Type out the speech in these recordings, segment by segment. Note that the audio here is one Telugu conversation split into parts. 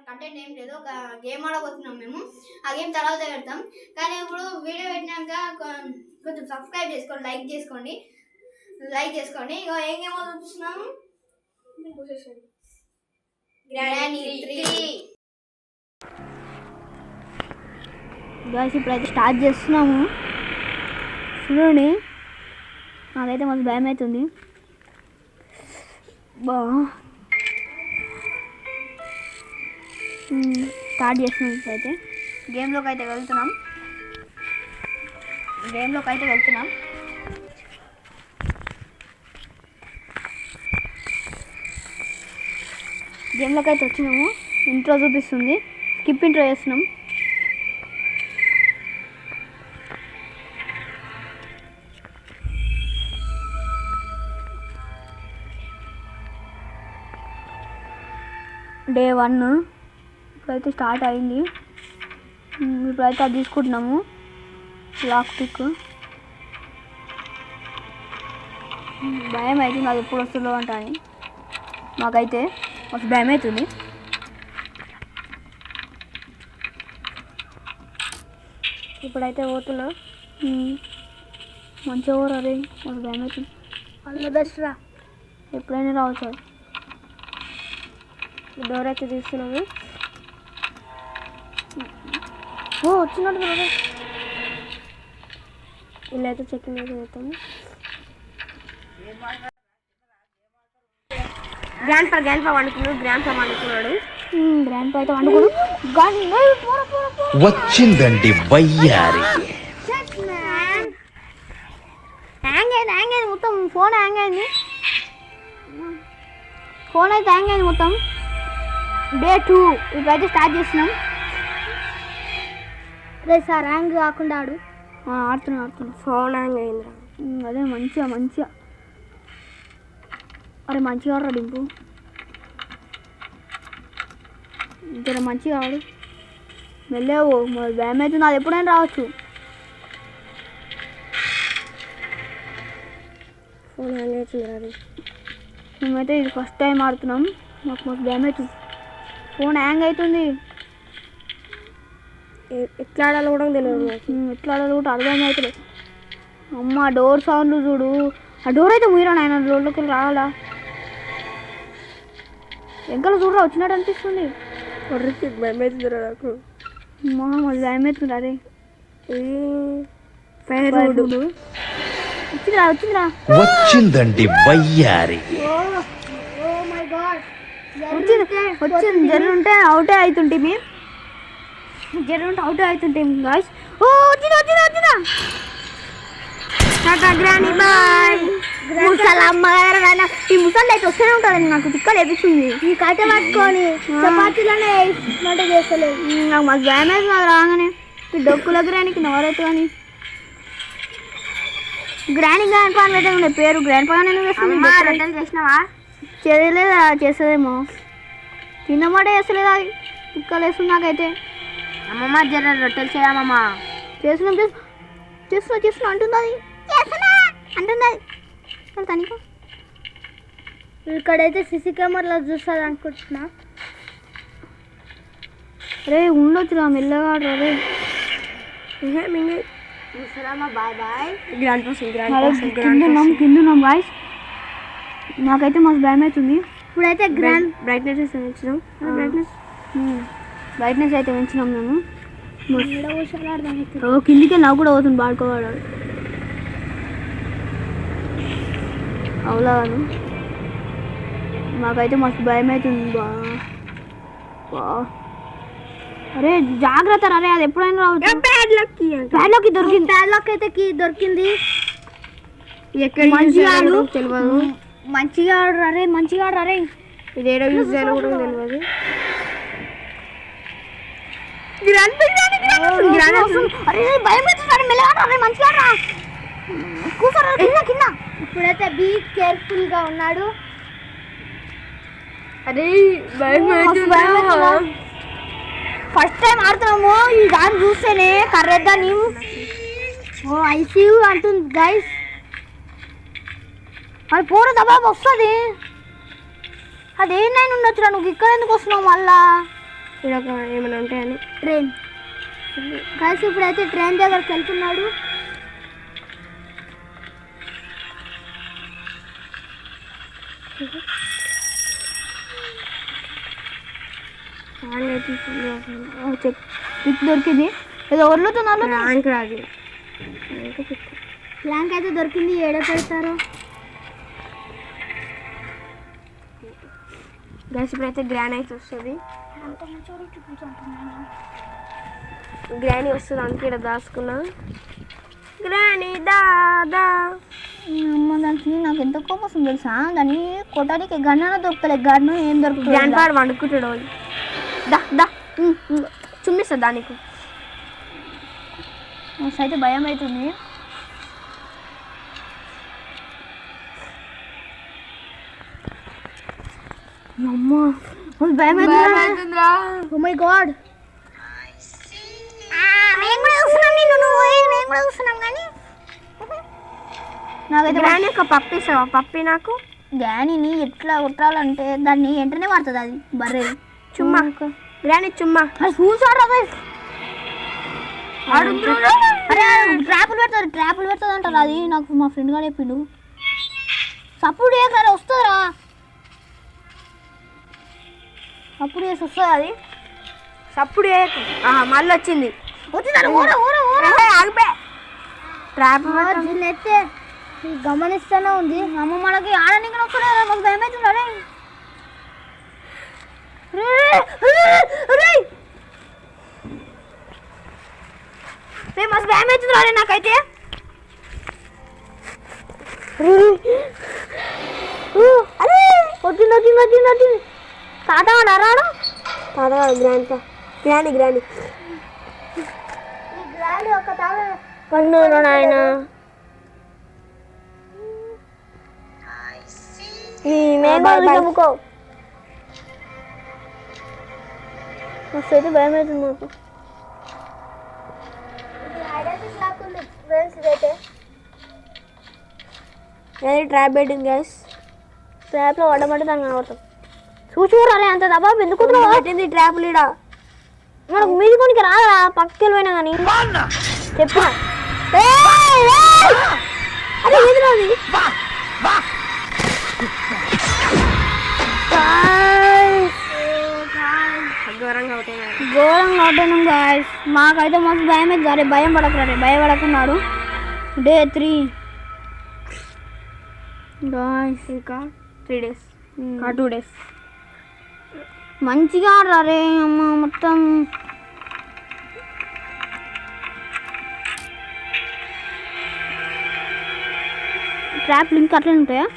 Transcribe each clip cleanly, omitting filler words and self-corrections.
కంటెంట్ ఏం లేదు, ఒక గేమ్ ఆడబోతున్నాం మేము. ఆ గేమ్ తర్వాత పెడతాం. కానీ ఇప్పుడు వీడియో పెట్టినాక కొంచెం సబ్స్క్రైబ్ చేసుకోండి, లైక్ చేసుకోండి. ఇక ఏం గేమ్ చూస్తున్నాము, గ్రానీ 3. గాయ్స్ ఇప్పుడైతే స్టార్ట్ చేస్తున్నాము. చూడండి, నాకైతే మాకు భయం అవుతుంది. స్టార్ట్ చేస్తున్నాం. ఇప్పుడైతే గేమ్లోకి అయితే వెళ్తున్నాం. గేమ్లోకి అయితే వచ్చినాము. ఇంట్రో చూపిస్తుంది, స్కిప్ ఇంట్రో చేస్తున్నాం. డే 1 ఇప్పుడైతే స్టార్ట్ అయింది. ఇప్పుడైతే అది తీసుకుంటున్నాము, లాక్ పిక్. భయం అవుతుంది, అది ఎప్పుడు వస్తుందో అంట అని. మాకైతే మస్తు భయం అవుతుంది. ఇప్పుడైతే పోతున్నా, మంచిగా ఊరు. అరే మస్తు భయం అవుతుంది. అల్ల బెస్ట్ రా, ఎప్పుడైనా రావచ్చు. డోర్ అయితే తీస్తున్నాము. వచ్చినట్టు కదా, వీళ్ళైతే చెక్కింగ్ అయితే చేస్తాము. గ్రాండ్ పా వండుకున్నాడు. గ్రాండ్ పా అయితే వండుకున్నాడు. వచ్చిందండి వయ్యారి. హ్యాంగ్ అయింది మొత్తం. ఫోన్ హ్యాంగ్ అయింది మొత్తం. డే 2 ఇప్పుడైతే స్టార్ట్ చేస్తున్నాం. రే సార్ హ్యాంగ్ కాకుండా ఆడుతున్నా. ఫోన్ హ్యాంగ్ అయింది. అదే మంచిగా అరే మంచిగా ఆడరా డింపు, జర మంచిగా ఆడు. వెళ్ళావు, మరి భయం అవుతుంది. అది ఎప్పుడైనా రావచ్చు. ఫోన్ హ్యాంగ్ అవుతుంది. అది మేమైతే ఇది ఫస్ట్ టైం ఆడుతున్నాం. మాకు భయం అవుతుంది. ఫోన్ హ్యాంగ్ అవుతుంది. ఎట్లా ఆడాలో కూడా అర్థం అవుతుంది. అమ్మ డోర్ సౌండ్ చూడు. ఆ డోర్ అయితే మీరా నాయన, డోర్లోకి వెళ్ళి రావాలా? వెంకలు చూడరా, వచ్చినట్టు అనిపిస్తుంది. భయం అవుతుంది నాకు. భయం అవుతుంది. అదే వచ్చిందండి వయ్యారి. వచ్చింది. జరుగుంటే అవుటే అవుతుంటే గాయ్స్. వచ్చిందా గ్రానీ బాయ్. ఈ ముసలి అయితే వస్తూనే ఉంటుంది. నాకు తిక్క లేపిస్తుంది. ఈ కట్ట పట్టుకొని చపాతీలోనే వంట చేస్తలేదు. నాకు మాకు భయం అవుతుంది. అది రాగానే డొక్కుల గ్రానికి నవరైతే కానీ గ్రానీ పాన్ పెట్టే పేరు గ్రాండ్ పాన్ చేసినావా? చేయలేదా? చేస్తుందేమో, తిన్నమాటే చేస్తలేదు. అది తిక్కలేస్తుంది నాకైతే. అమ్మమ్మ జర రొట్టెలు చేయమమ్మ. చేస్తున్నా అంటుంది. తనకు ఇక్కడైతే సిసి కెమెరాలో చూస్తుంది అనుకుంటున్నా. రే ఉండొచ్చురా, మెల్లగా రే. బాయ్. కిందున్నాం గాయ్స్. నాకైతే మస్తు భయం అవుతుంది. ఇప్పుడైతే బ్రైట్నెస్ అయితే పెంచినాం మేము. కిందికి నాకు కూడా పోతుంది పాడుకోవాడు అవులాను. మాకైతే మస్తు భయం అవుతుంది. అరే జాగ్రత్త రే, అది ఎప్పుడైనా రావచ్చు. ప్యాడ్లాక్ దొరికింది. మంచిగా ఆడరే. ఇది ఏడో యూజ్ చేయాలో కూడా తెలియదు. ఇప్పుడైతే బీ కేర్ఫుల్ గా ఉన్నాడు. అరే ఫస్ట్ టైం ఆడుతున్నాము. ఈ దాన్ని చూస్తేనే కర్రెద్దా నీవు. ఐసీయూ అంటుంది గైస్. అది పూర దబాబు వస్తుంది. అది ఏమైనా ఉండొచ్చురా, నువ్వు ఇక్కడ ఎందుకు వస్తున్నావు మళ్ళా? ఇక్కడ ఏమైనా ఉంటాయని. ట్రైన్ గాయస్ ఇప్పుడైతే ట్రైన్ దగ్గరికి వెళ్తున్నాడు. పిక్ దొరికింది. ఏదో వదులుతున్నారు ప్లాంక్ అయితే దొరికింది. ఏడ పెడతారు గ్యాస్ ఇప్పుడైతే గ్రానైట్ వస్తుంది. గ్రానీ వస్తుంది అందుకే ఇక్కడ దాచుకున్నా. గ్రానీ దాదా అమ్మ దానికి నాకు ఎంత కోపం వస్తుంది తెలుసా. దాన్ని కొట్టడానికి గన్న దొరుకుతలే. గన్ను ఏం దొరుకుతుంది. గ్రాండ్ పాడు వండుకుంటాడు. దా దా చుమ్మిస్తా దానికి. అయితే భయం అవుతుంది. అమ్మా భయం అవుతుందిరా. ఓ మై గాడ్ నాకైతే గ్రానీ ఒక పప్పి ఇస్తావా? పప్పి నాకు గ్రానీని ఎట్లా కొట్టాలంటే దాన్ని వెంటనే పడుతుంది. అది బర్రెది చుమ్మా. గ్రానీ చుమ్మా. అది చూసాడు. అరే ట్రాపులు పెడుతుంది అంటారు. అది నాకు మా ఫ్రెండ్ గారు చెప్పిండు. సప్పుడు చేసారా వస్తుందిరా. అప్పుడు చేసి వస్తుంది అది. సప్పుడు మళ్ళీ వచ్చింది. ట్రాప్ అయితే గమనిస్తూనే ఉంది. అమ్మ మనకి ఆడడానికి వస్తున్నాయి. మాకు భయం అవుతుంది. మస్తు భయం అవుతుంది రే నాకైతే. వచ్చింది తాతవాడు అరాడు. తాతవాడు గ్రానీ గ్రానీ ఒక తాత పన్ను నాయన. మేముకో మస్తు అయితే భయం అవుతుంది మాకు. ట్రాప్ పెట్టింది గ్యాస్. ట్రాప్లో పడమంటే దాన్ని కనబడతాం. చూరాలే అంత దబా ఎందుకు పెట్టింది ట్రాప్ లీడ. మనకు మీది కొనికి రాదా పక్కకి వెళ్ళిపోయినా కానీ చెప్పిన అదే మీది ఘోరంగా అవుతాయి గాయస్. మాకైతే మాకు భయం అయితే సరే భయం పడకరా. భయపడకున్నాడు. Day 3 guys. ఇంకా 3 days 2 days మంచిగా ఆడరే అమ్మ. మొత్తం ట్రాప్ లింక్ అట్లనే ఉంటాయా?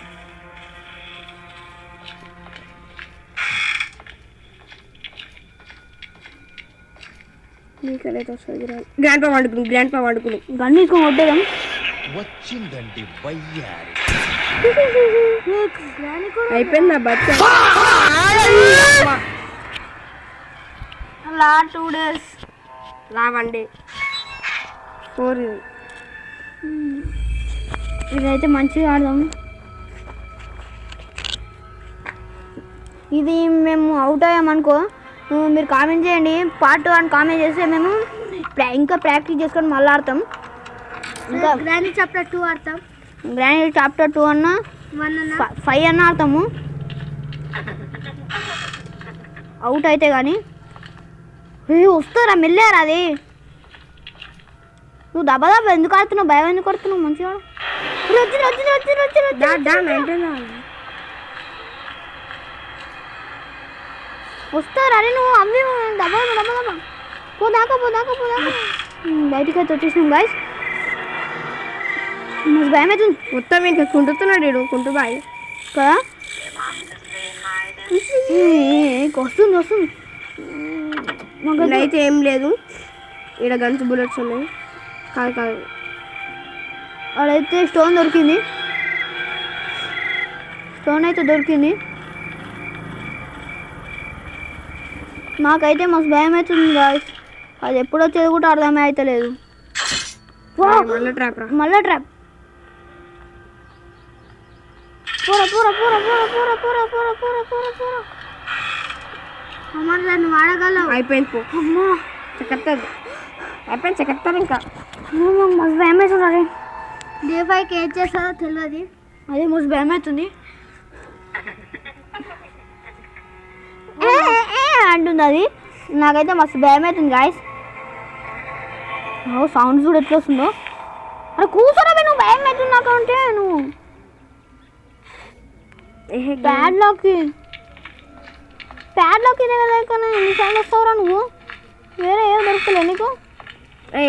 గ్రాండ్ పా వండుకుని గన్ తీసుకొని కొట్టేదాం. వచ్చిందండి వయ్యారి. అయిపోయింది నా బచ్చ. 2 days 1 day 4. ఇదైతే మంచిగా ఆడదాం. ఇది మేము అవుట్ అయ్యామనుకో మీరు కామెంట్ చేయండి. పార్ట్ 1 కామెంట్ చేస్తే మేము ఇంకా ప్రాక్టీస్ చేసుకొని మళ్ళీ ఆడతాం. ఇంకా గ్రాండ్ చాప్టర్ 2 ఆడతాం. గ్రాండ్ చాప్టర్ 2 అన్నా 5 అన్న ఆడతాము అవుట్ అయితే. కానీ వస్తారా మెల్లారా. అది నువ్వు దెబ్బ ఎందుకు ఆడుతున్నావు? భయం ఎందుకు కొడుతున్నావు? మంచిగా వస్తారా. అరే నువ్వు అవి దెబ్బ పోదాకా బయటికి అయితే వచ్చేసినాం గాయస్. నాకు భయం అవుతుంది. మొత్తం ఇంకా కుంటుతున్నాడు వీడు కుంటు బాయ్ కదా. వస్తుంది మాకు అయితే ఏం లేదు. ఇక్కడ గన్స్ బుల్లెట్స్ ఉన్నాయి. కాదు అక్కడైతే స్టోన్ దొరికింది. స్టోన్ అయితే దొరికింది. నాకైతే మస్తు భయం అవుతుంది గాయస్. అది ఎప్పుడు వచ్చేది కూడా అర్థమే అవుతలేదు. మళ్ళా ట్రాప్. పూర అమ్మ దాన్ని వాడగలవు. అయిపోయింది పో. అమ్మా చెక్కత్తది అయిపోయింది చెక్కత్తారు ఇంకా. మస్తు భయం అవుతుంది. డే5కి ఏం చేస్తుందో తెలియదు. అదే మస్తు భయం అవుతుంది అంటుంది అది. నాకైతే మస్తు భయం అవుతుంది గాయస్. సౌండ్ చూడు ఎట్లా వస్తుందో. అరే కూర్చోరా నువ్వు, భయం అవుతుంది నాకు అంటే. నువ్వు ప్యాడ్లాక్కి కానీ ఎన్నిసార్లు వస్తావురా నువ్వు? వేరే ఏం దొరకలే నీకు?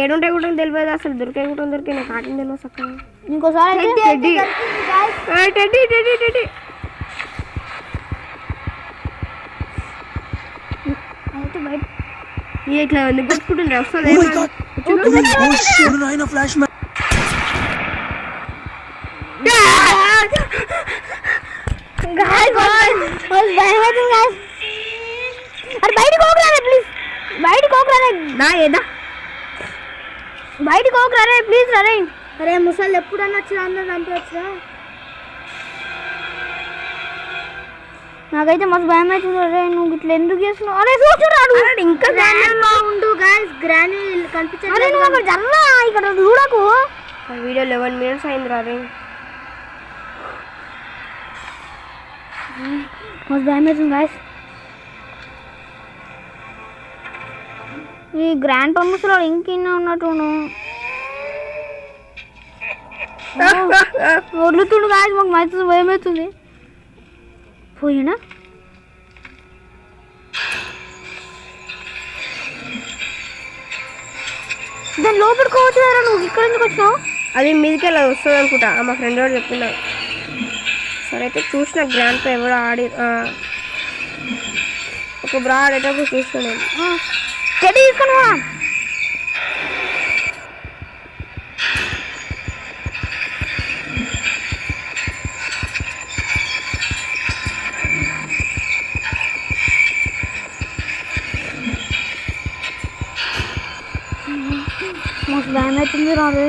ఏడుంటాయి కూడా తెలియదు అసలు. దొరికే కూడా దొరికే నాకు ఆటం తెలియదు చక్కగా. ఇంకోసారి అయితే బయట ఇట్లా ఎందుకు కొట్టుకుంటుండే వస్తుంది. ఫ్లాష్ అరే బయటకు పోకురా ప్లీజ్, బయటకు పోకురా బయటకు పోకురా ప్లీజ్ రే. అరే ముసళ్ళు ఎప్పుడన్నా వచ్చినా అందరూ చంపవచ్చురా. నాకైతే మస్తు భయం అవుతుంది. అరే నువ్వు ఇట్లా ఎందుకు చేస్తున్నావు? అరే చూస్తున్నాడు ఇంకా గ్రానీలో ఉండు గాయస్. గ్రానీ కనిపించే నువ్వు అక్కడ జల్లా ఇక్కడ చూడకు. వీడియో 11 minutes అయిందిరా. రే మస్తు భయం అవుతుంది గాయస్. ఈ గ్రాండ్ పర్మిషన్ ఇంకిన్న ఉన్నట్టు వదులుతుండు గాయస్. మాకు మంచి భయం అవుతుంది. పోయినా దాన్ని లోపడుకోవచ్చు కదా. నువ్వు ఇక్కడ ఎందుకు వచ్చినావు? అది మీదకి అలా వస్తుంది అనుకుంటా. మా ఫ్రెండ్ వాడు చెప్తున్నాడు. సరే అయితే చూసిన గ్రాండ్ ఎవడో ఆడి ఒక బ్రా ఆడేటప్పుడు చూస్తున్నాను. చెడ్డి తీసుకుని మస్తు భయం అవుతుంది రాదు.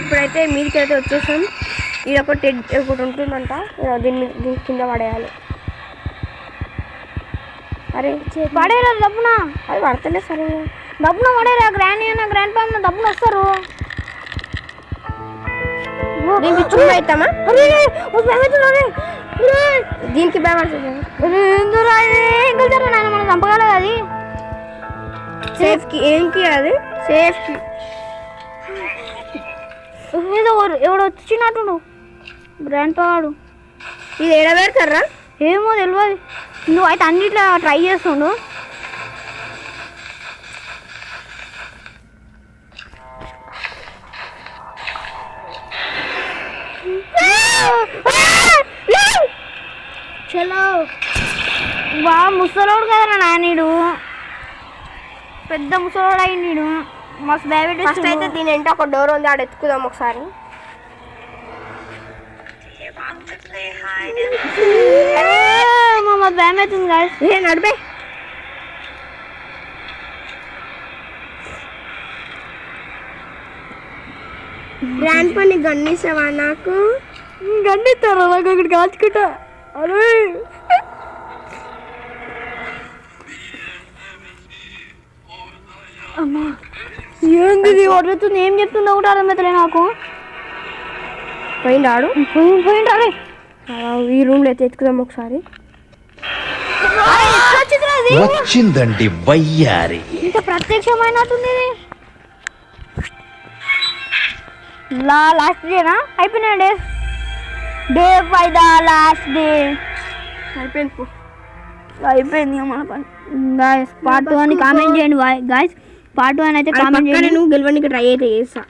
ఇప్పుడైతే మీదకి అయితే వచ్చేసాం. ఇది ఒకటి ఉంటుందంట. దీని కింద పడేయాలి. అరే పడేరా డబ్బున. అది పడతలే సరే. డబ్బున పడేరా. గ్రాండ్ అయినా గ్రాండ్ పా డబ్బున వస్తారు. దీనికి చూడ అవుతామా? దీనికి భయపడుతుంది. నాయన మనం చంపగలదు అది. సేఫ్కి ఏంకి అది సేఫ్కి. ఏదో ఎవడు వచ్చినట్టు గ్రాండ్ పాడు. ఇది ఎడబెడతారా ఏమో తెలియదు. నువ్వు అయితే అన్నిట్లో ట్రై చేస్తుండు. చలో బా ముసలోడు కదరా నాయనీడు. పెద్ద ముసలోడు అయ్యిండు. మస్తు భయపెట్టి ఫస్ట్ అయితే దీని ఏంటో ఒక డోర్ ఉంది, ఆడ ఎత్తుకుదాం ఒకసారి. మస్తు భయం అవుతుంది గాయస్. నడిపే గ్రాండ్ పని గన్నిస్తావా? నాకు గన్నిస్తారా? నాకు అక్కడ కాల్చుకుంటా. అరే అమ్మా ఏంది వడుతుంది? ఏం చెప్తుందో కూడా అర్థమవుతలే నాకు. పోయిండాడు పోయిండారే. ఈ రూమ్లో అయితే ఎత్తుకుదాం ఒకసారి. వచ్చిందండి వయ్యారి. ఇంత ప్రత్యక్షమైనట్టుంది. లాస్ట్ డేనా? అయిపోయినా డేస్. డే5 లాస్ట్ డే అయిపోయింది. అయిపోయింది మన పని. గాయస్ పార్ట్ 2 అని కామెంట్ చేయండి గాయస్. పార్ట్ 2 అని అయితే కామెంట్ చేయండి. నువ్వు గెలవడానికి ట్రై అయితే చేస్తా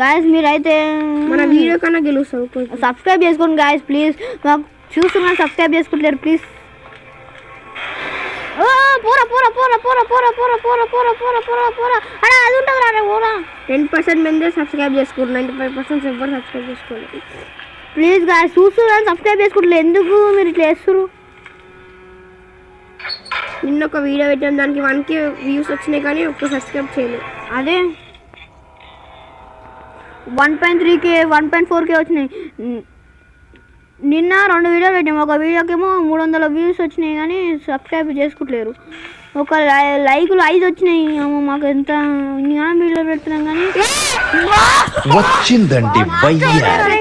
గాయస్. మీరైతే మన వీడియో కన్నా గెలుస్తావు. సబ్స్క్రైబ్ చేసుకోండి గాయస్ ప్లీజ్. మాకు చూస్తున్నా సబ్స్క్రైబ్ చేసుకుంటారు ప్లీజ్. పోరా పోరా పోరా పోరా పోరా పోరా పోరా పోరా పోరా పోరా పోరా అలా అది ఉంటుంది రా. పోరా 10% మందే సబ్స్క్రైబ్ చేసుకోరు, 95% ఎవరు సబ్స్క్రైబ్ చేసుకోలేదు. ప్లీజ్ గాయస్ చూస్తున్నారు సబ్స్క్రైబ్ చేసుకుంటారు. ఎందుకు మీరు ఇట్లా చేస్తారు? నిన్న ఒక వీడియో పెట్టాం, దానికి 1K వ్యూస్ వచ్చినాయి కానీ ఒక్క సబ్స్క్రైబ్ చేయలేదు. అదే 1.3K 1.4K వచ్చినాయి. నిన్న 2 వీడియోలు పెట్టాము. ఒక వీడియోకేమో 300 వ్యూస్ వచ్చినాయి కానీ సబ్స్క్రైబ్ చేసుకుంటలేరు. ఒక లైకులు 5 వచ్చినాయి. మాకు ఎంత వీడియోలు పెడుతున్నాం కానీ వచ్చిందండి వయ్యారి.